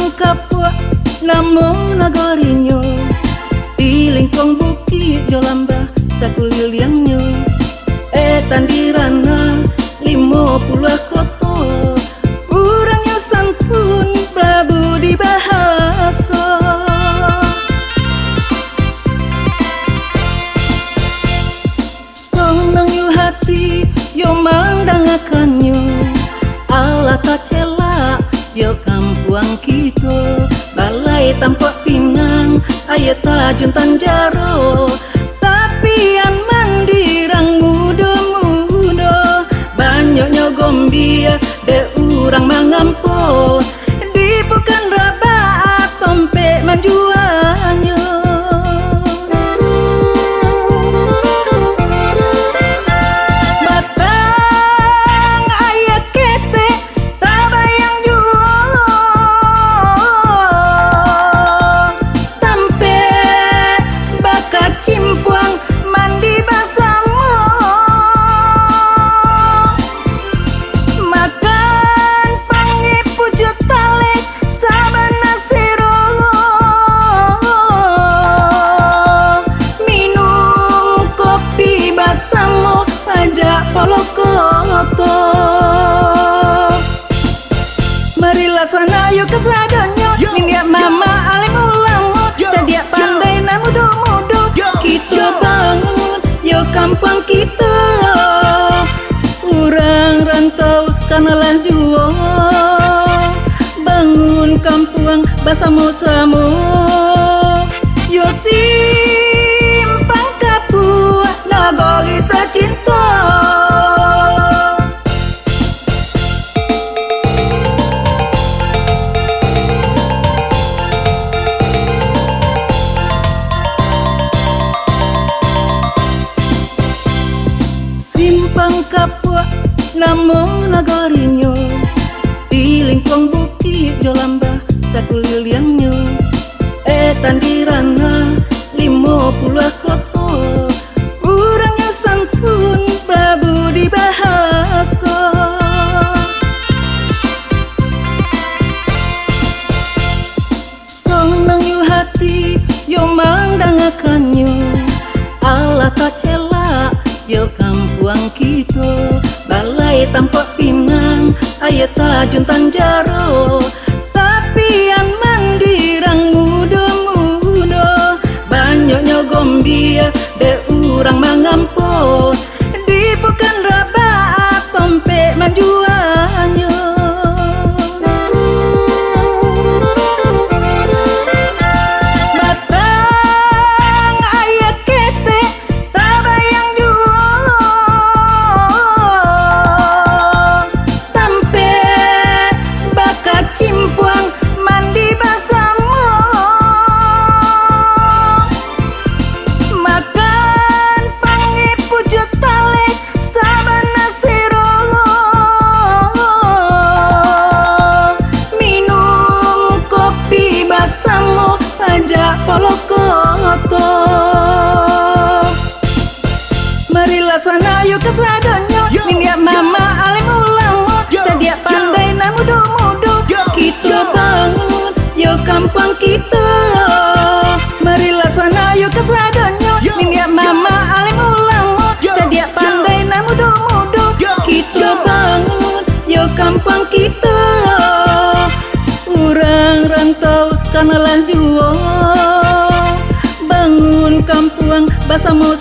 Simpang kapua namo nagorinyo di lingkong bukit jolamba sakuliu liangnya tandirana 50 koto urangnya santun babu di bahasa song nang yu hati yo mandangakannya ala tak cela yo kampuang kita balai tampak pinang ayat tajun tanjaro tapi an mandirang muda-muda banyaknya gombia de urang mangampo di bukan rabat tompe manjuannya batang ayat kete tabayang juo tampe bakat cimpuang mandi basamo makan pangi pujut talek sabana siro minum kopi basamo pajak polokoto marilah sana yuk kesadonyo minyak mama alim ulamo cadia pandai na mudo-mudo kita bangun yo kampung kita urang rantau kanalan juo bangun kampung basamo-samo yo simpang kapua nagori tercinta simpang kapua namo nagorinyo di lingkong bukit jolamba sakuliu liangnya tandirana 50 koto urangnya santun babu di bahasa song nang yu hati yo mandangakannya ala tak cela yo kampuang kita balai tampak pinang ayat tajun tanjaro tapi an mandirang muda-muda banyaknya gombia de urang mangampo di bukan rabat tompe manjuannya batang ayat kete tabayang juo tampe bakat cimpuang mandi basamo makan pangi pujut talek sabana siro minum kopi basamo pajak polokoto marilah sana yuk kesadonyo minyak mama alim ulamo cadia pandai na mudo-mudo kita bangun yo kampung kita marilah sana yuk kesadonyo minyak mama alim ulamo cadia pandai na mudo-mudo kita bangun yo kampung kita urang rantau kanalan juo bangun kampung basamo